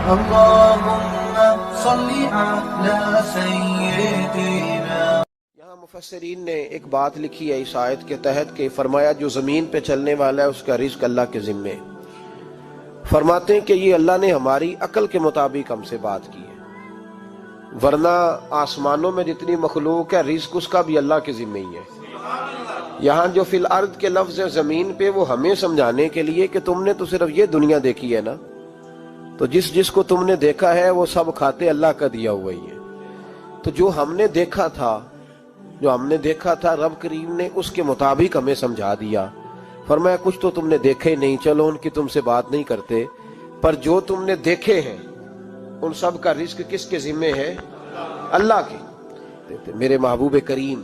اللهم صل على سيدنا. یہاں مفسرین نے ایک بات لکھی ہے اس آیت کے تحت کہ فرمایا جو زمین پہ چلنے والا ہے اس کا رزق اللہ کے ذمے. فرماتے ہیں کہ یہ اللہ نے ہماری عقل کے مطابق ہم سے بات کی ہے، ورنہ آسمانوں میں جتنی مخلوق ہے رزق اس کا بھی اللہ کے ذمے ہی ہے. یہاں جو فی الارض کے لفظ ہے زمین پہ، وہ ہمیں سمجھانے کے لیے کہ تم نے تو صرف یہ دنیا دیکھی ہے نا، تو جس جس کو تم نے دیکھا ہے وہ سب کھاتے اللہ کا دیا ہوا ہی ہے. تو جو ہم نے دیکھا تھا رب کریم نے اس کے مطابق ہمیں سمجھا دیا. فرمایا کچھ تو تم نے دیکھے نہیں، چلو ان کی تم سے بات نہیں کرتے، پر جو تم نے دیکھے ہیں ان سب کا رزق کس کے ذمے ہے؟ اللہ کے. میرے محبوب کریم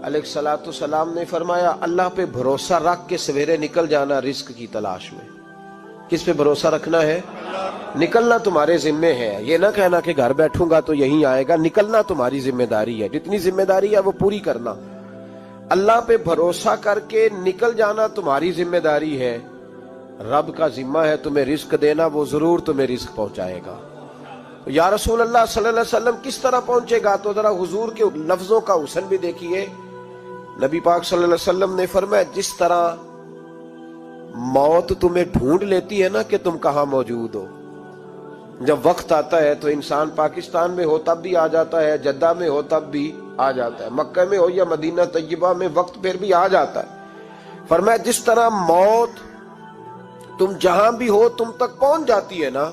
علیہ الصلوۃ والسلام نے فرمایا اللہ پہ بھروسہ رکھ کے سویرے نکل جانا رزق کی تلاش میں. کس پہ بھروسہ رکھنا ہے؟ نکلنا تمہارے ذمے ہے. یہ نہ کہنا کہ گھر بیٹھوں گا تو یہیں آئے گا، نکلنا تمہاری ذمہ داری ہے. جتنی ذمہ داری ہے وہ پوری کرنا. اللہ پہ بھروسہ کر کے نکل جانا تمہاری ذمہ داری ہے. رب کا ذمہ ہے تمہیں رزق دینا، وہ ضرور تمہیں رزق پہنچائے گا. یا رسول اللہ صلی اللہ علیہ وسلم کس طرح پہنچے گا؟ تو ذرا حضور کے لفظوں کا حسن بھی دیکھیے. نبی پاک صلی اللہ علیہ وسلم نے فرمایا جس طرح موت تمہیں ڈھونڈ لیتی ہے نا کہ تم کہاں موجود ہو، جب وقت آتا ہے تو انسان پاکستان میں ہو تب بھی آ جاتا ہے، جدہ میں ہو تب بھی آ جاتا ہے، مکہ میں ہو یا مدینہ طیبہ میں وقت پھر بھی آ جاتا ہے. فرمایا جس طرح موت تم جہاں بھی ہو تم تک پہنچ جاتی ہے نا،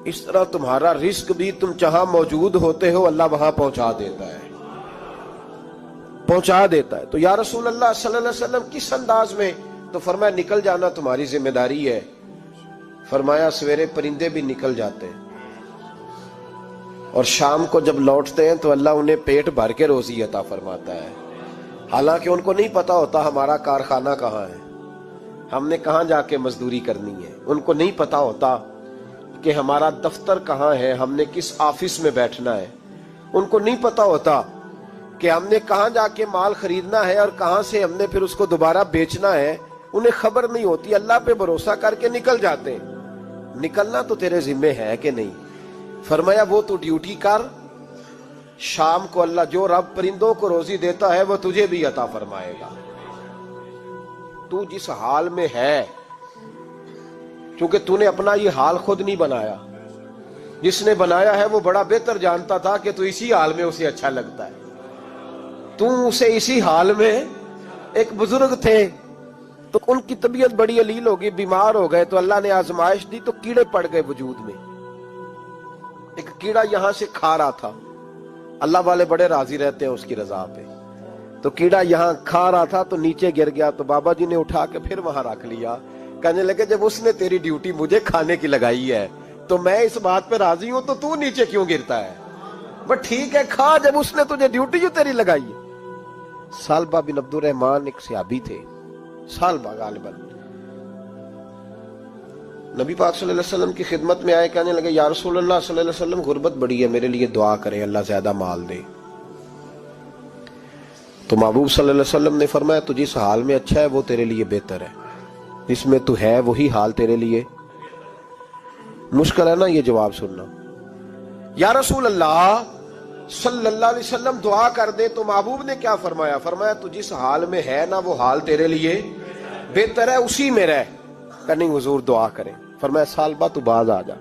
اس طرح تمہارا رزق بھی تم جہاں موجود ہوتے ہو اللہ وہاں پہنچا دیتا ہے. تو یا رسول اللہ صلی اللہ علیہ وسلم کس انداز میں؟ تو فرمایا نکل جانا تمہاری ذمہ داری ہے. فرمایا سویرے پرندے بھی نکل جاتے ہیں اور شام کو جب لوٹتے ہیں تو اللہ انہیں پیٹ بھر کے روزی عطا فرماتا ہے. حالانکہ ان کو نہیں پتا ہوتا ہمارا کارخانہ کہاں ہے، ہم نے کہاں جا کے مزدوری کرنی ہے. ان کو نہیں پتا ہوتا کہ ہمارا دفتر کہاں ہے، ہم نے کس آفس میں بیٹھنا ہے. ان کو نہیں پتا ہوتا کہ ہم نے کہاں جا کے مال خریدنا ہے اور کہاں سے ہم نے پھر اس کو دوبارہ بیچنا ہے. انہیں خبر نہیں ہوتی. اللہ پہ بھروسہ کر کے نکل جاتے ہیں. نکلنا تو تیرے ذمہ ہے کہ نہیں؟ فرمایا وہ تو ڈیوٹی کر، شام کو اللہ جو رب پرندوں کو روزی دیتا ہے وہ تجھے بھی عطا فرمائے گا. تو جس حال میں ہے، چونکہ تو نے اپنا یہ حال خود نہیں بنایا، جس نے بنایا ہے وہ بڑا بہتر جانتا تھا کہ تو اسی حال میں اسے اچھا لگتا ہے. تو اسے اسی حال میں، ایک بزرگ تھے تو ان کی طبیعت بڑی علیل ہوگی، بیمار ہو گئے تو اللہ نے آزمائش دی تو کیڑے پڑ گئے وجود میں. ایک کیڑا یہاں سے کھا رہا تھا، اللہ والے بڑے راضی رہتے ہیں اس کی رضا پہ. تو کیڑا یہاں کھا رہا تھا تو نیچے گر گیا، تو بابا جی نے اٹھا کے پھر وہاں رکھ لیا. کہنے لگے جب اس نے تیری ڈیوٹی مجھے کھانے کی لگائی ہے تو میں اس بات پہ راضی ہوں، تو نیچے کیوں گرتا ہے؟ بس ٹھیک ہے کھا، جب اس نے تجھے ڈیوٹی جو تیری لگائی ہے. سالبہ بن عبد الرحمن ایک صحابی تھے، سالبہ غالباً نبی پاک صلی اللہ علیہ وسلم کی خدمت میں آئے. کہنے لگے یا رسول اللہ صلی اللہ علیہ وسلم غربت بڑی ہے، میرے لیے دعا کریں اللہ زیادہ مال دے. تو محبوب صلی اللہ علیہ وسلم نے فرمایا تو جس حال میں اچھا ہے وہ تیرے لیے بہتر ہے، جس میں تو ہے وہی حال تیرے لیے. مشکل ہے نا یہ جواب سننا. یا رسول اللہ صلی اللہ علیہ وسلم دعا کر دے. تو محبوب نے کیا فرمایا؟ فرمایا تو جس حال میں ہے نا وہ حال تیرے لیے بہتر ہے، اسی میں رہ. کہ حضور دعا کریں. فرمایا سالبہ تو باز آ جا.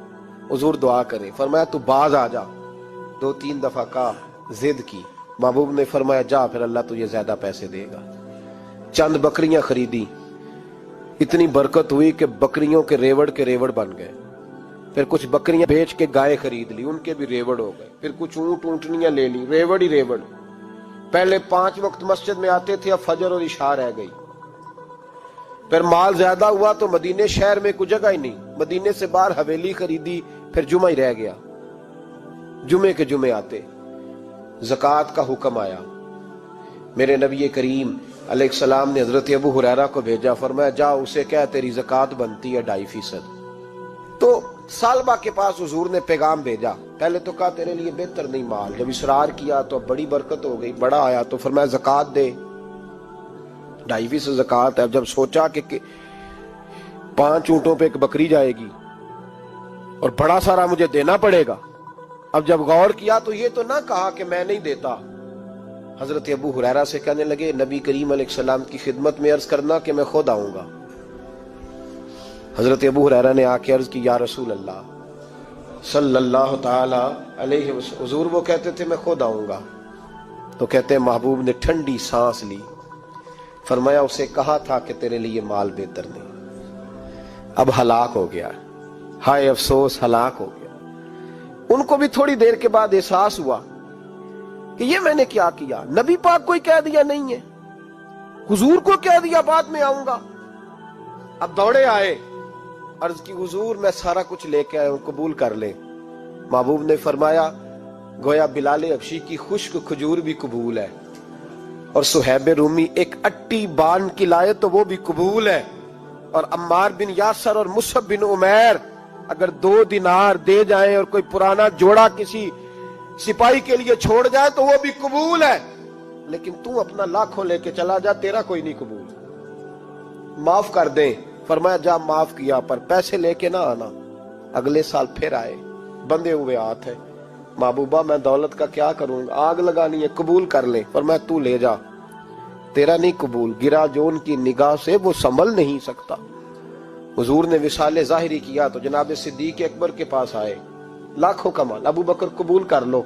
حضور دعا کریں. فرمایا تو باز آ جا. 2-3 دفعہ کہا، ضد کی. محبوب نے فرمایا جا پھر اللہ تجھے زیادہ پیسے دے گا. چند بکریاں خریدی، اتنی برکت ہوئی کہ بکریوں کے ریوڑ بن گئے. پھر کچھ بکریاں بیچ کے گائے خرید لی، ان کے بھی ریوڑ ہو گئے. پھر کچھ اونٹنیاں لے لی، ریوڑ ہی ریوڑ. پہلے 5 وقت مسجد میں آتے تھے، اب فجر اور عشاء رہ گئی. پھر مال زیادہ ہوا تو مدینے شہر میں کوئی جگہ ہی نہیں، مدینے سے باہر حویلی خریدی. پھر جمعہ ہی رہ گیا، جمعے کے جمعے آتے. زکوٰۃ کا حکم آیا. میرے نبی کریم علیہ السلام نے حضرت ابو ہریرہ کو بھیجا. فرمایا جا اسے کہہ تیری زکوٰۃ بنتی ہے 2.5%. تو سالبہ کے پاس حضور نے پیغام بھیجا. پہلے تو کہا تیرے لیے بہتر نہیں مال. جب اصرار کیا تو بڑی برکت ہو گئی، بڑا آیا تو فرمایا زکوٰۃ دے. 2.5% زکوٰۃ ہے. جب سوچا کہ 5 اونٹوں پہ ایک بکری جائے گی اور بڑا سارا مجھے دینا پڑے گا. اب جب غور کیا تو یہ تو نہ کہا کہ میں نہیں دیتا. حضرت ابو ہریرہ سے کہنے لگے نبی کریم علیہ السلام کی خدمت میں عرض کرنا کہ میں خود آؤں گا. حضرت ابو ہریرہ نے آ کے عرض کی یا رسول اللہ صلی اللہ تعالی علیہ وسلم. حضور وہ کہتے تھے میں خود آؤں گا. تو کہتے ہیں محبوب نے ٹھنڈی سانس لی. فرمایا اسے کہا تھا کہ تیرے لیے مال بہتر نہیں. اب ہلاک ہو گیا. ہائے افسوس ہلاک ہو گیا. ان کو بھی تھوڑی دیر کے بعد احساس ہوا کہ یہ میں نے کیا کیا. نبی پاک کو ہی کہہ دیا نہیں ہے, حضور کو کہہ دیا بعد میں آؤں گا. اب دوڑے آئے, عرض کی حضور میں سارا کچھ لے کے آیا ہوں, قبول کر لیں. محبوب نے فرمایا گویا بلال حبشی کی خشک کھجور بھی قبول ہے, اور صہیب رومی ایک اٹی بان کی لائے تو وہ بھی قبول ہے, اور عمار بن یاسر اور مصعب بن عمیر اگر 2 دینار دے جائیں اور کوئی پرانا جوڑا کسی سپاہی کے لیے چھوڑ جائے تو وہ بھی قبول ہے. لیکن تو اپنا لاکھوں لے کے چلا جا, تیرا کوئی نہیں قبول. معاف کر دیں. فرمایا جا معاف کیا, پر پیسے لے کے نہ آنا. اگلے سال پھر آئے, بندے ہوئے ہاتھ ہے. محبوبہ میں دولت کا کیا کروں گا, آگ لگانی ہے, قبول کر لیں. فرمایا تو لے جا, تیرا نہیں قبول. گرا جو ان کی نگاہ سے وہ سنبھل نہیں سکتا. حضور نے وصال ظاہری کیا تو جناب صدیق اکبر کے پاس آئے, لاکھوں کا مال. ابو بکر قبول کر لو.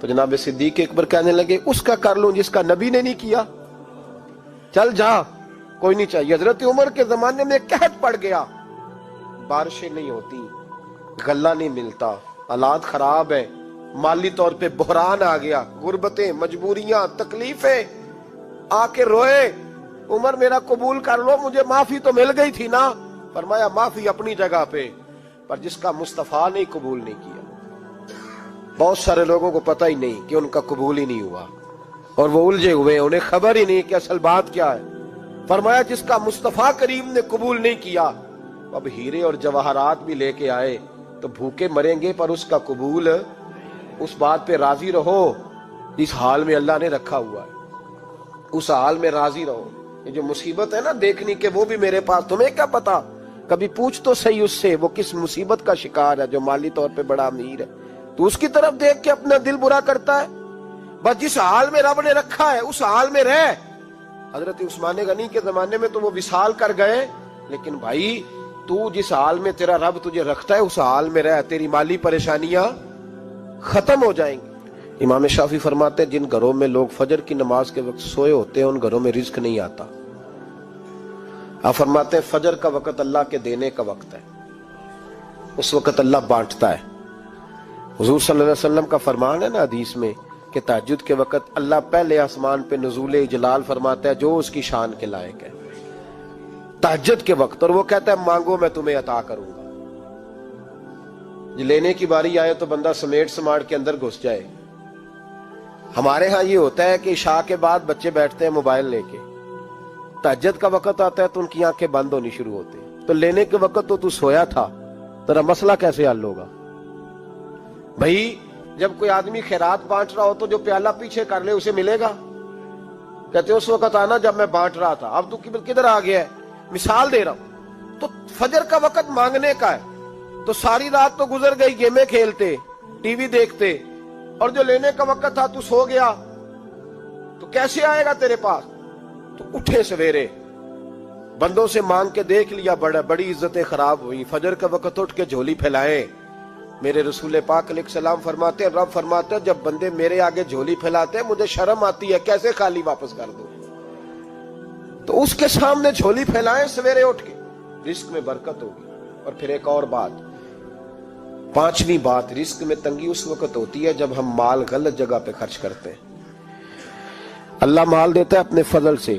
تو جناب صدیق اکبر کہنے لگے اس کا کر لوں جس کا نبی نے نہیں کیا, چل جا, کوئی نہیں چاہیے. حضرت عمر کے زمانے میں قحط پڑ گیا, بارشیں نہیں ہوتی, غلہ نہیں ملتا, حالات خراب ہیں, مالی طور پہ بحران آ گیا, غربتیں, مجبوریاں, تکلیفیں. آ کے روئے, عمر میرا قبول کر لو, مجھے معافی تو مل گئی تھی نا. فرمایا معافی اپنی جگہ پہ, پر جس کا مصطفیٰ نے قبول نہیں کیا. بہت سارے لوگوں کو پتہ ہی نہیں کہ ان کا قبول ہی نہیں ہوا, اور وہ الجھے ہوئے, انہیں خبر ہی نہیں کہ اصل بات کیا ہے. فرمایا جس کا مصطفیٰ کریم نے قبول نہیں کیا, اب ہیرے اور جواہرات بھی لے کے آئے تو بھوکے مریں گے, پر اس کا قبول. اس بات پہ راضی رہو جس حال میں اللہ نے رکھا ہوا ہے, اس حال میں راضی رہو. یہ جو مصیبت ہے نا دیکھنی کہ وہ بھی میرے پاس, تمہیں کیا پتا, کبھی پوچھ تو صحیح اس سے وہ کس مصیبت کا شکار ہے. جو مالی طور پہ بڑا امیر ہے تو اس کی طرف دیکھ کے اپنا دل برا کرتا ہے. بس جس حال میں رب نے رکھا ہے اس حال میں رہ. حضرت عثمان غنی کے زمانے میں تو وہ وصال کر گئے, لیکن بھائی تو جس حال میں تیرا رب تجھے رکھتا ہے اس حال میں رہ, تیری مالی پریشانیاں ختم ہو جائیں گی. امام شافعی فرماتے ہیں جن گھروں میں لوگ فجر کی نماز کے وقت سوئے ہوتے ہیں ان گھروں میں رزق نہیں آتا. آپ فرماتے ہیں فجر کا وقت اللہ کے دینے کا وقت ہے, اس وقت اللہ بانٹتا ہے. حضور صلی اللہ علیہ وسلم کا فرمان ہے نا حدیث میں کہ تہجد کے وقت اللہ پہلے آسمان پہ نزول اجلال فرماتا ہے جو اس کی شان کے لائق ہے تہجد کے وقت, اور وہ کہتا ہے مانگو میں تمہیں عطا کروں گا. لینے کی باری آئے تو بندہ سمیٹ سماٹ کے اندر گھس جائے. ہمارے ہاں یہ ہوتا ہے کہ عشاء کے بعد بچے بیٹھتے ہیں موبائل لے کے, تہجد کا وقت آتا ہے تو ان کی آنکھیں بند ہونی شروع ہوتی ہیں. تو لینے کے وقت تو سویا تھا, تیرا مسئلہ کیسے حل ہوگا بھائی؟ جب کوئی آدمی خیرات بانٹ رہا ہو تو جو پیالہ پیچھے کر لے اسے ملے گا. کہتے اس وقت آنا جب میں بانٹ رہا تھا, اب تو کدھر آ گیا ہے. مثال دے رہا ہوں. تو فجر کا وقت مانگنے کا ہے, تو ساری رات تو گزر گئی گیمیں کھیلتے, ٹی وی دیکھتے, اور جو لینے کا وقت تھا تو سو گیا, تو کیسے آئے گا تیرے پاس؟ تو اٹھے سویرے, بندوں سے مانگ کے دیکھ لیا, بڑی عزتیں خراب ہوئی. فجر کا وقت اٹھ کے جھولی پھیلائیں. میرے رسول پاک علیہ السلام فرماتے ہیں, رب فرماتے ہیں جب بندے میرے آگے جھولی پھیلاتے ہیں مجھے شرم آتی ہے, کیسے خالی واپس کر دوں. تو اس کے سامنے جھولی پھیلائیں سویرے اٹھ کے, رزق میں برکت ہوگی. اور پھر ایک اور بات, 5ویں بات, رزق میں تنگی اس وقت ہوتی ہے جب ہم مال غلط جگہ پہ خرچ کرتے ہیں. اللہ مال دیتا ہے اپنے فضل سے,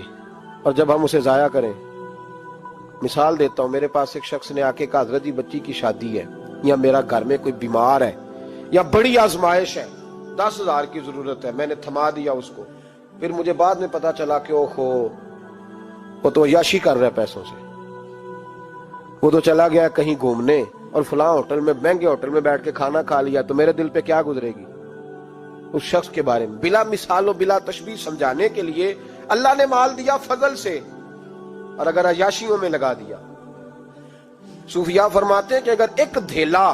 اور جب ہم اسے ضائع کریں. مثال دیتا ہوں, میرے پاس ایک شخص نے آ کے کہا حضرت جی بچی کی شادی ہے, یا میرا گھر میں کوئی بیمار ہے, یا بڑی آزمائش ہے, 10,000 کی ضرورت ہے. میں نے تھما دیا اس کو. پھر مجھے بعد میں پتا چلا کہ وہ تو عیاشی کر رہا ہے پیسوں سے, وہ تو چلا گیا کہیں گھومنے اور فلاں ہوٹل میں, مہنگے ہوٹل میں بیٹھ کے کھانا کھا لیا. تو میرے دل پہ کیا گزرے گی اس شخص کے بارے میں؟ بلا مثال و بلا تشبیہ سمجھانے کے لیے اللہ نے مال دیا فضل سے, اور اگر عیاشیوں میں لگا دیا. صوفیاء فرماتے ہیں کہ اگر ایک دھیلا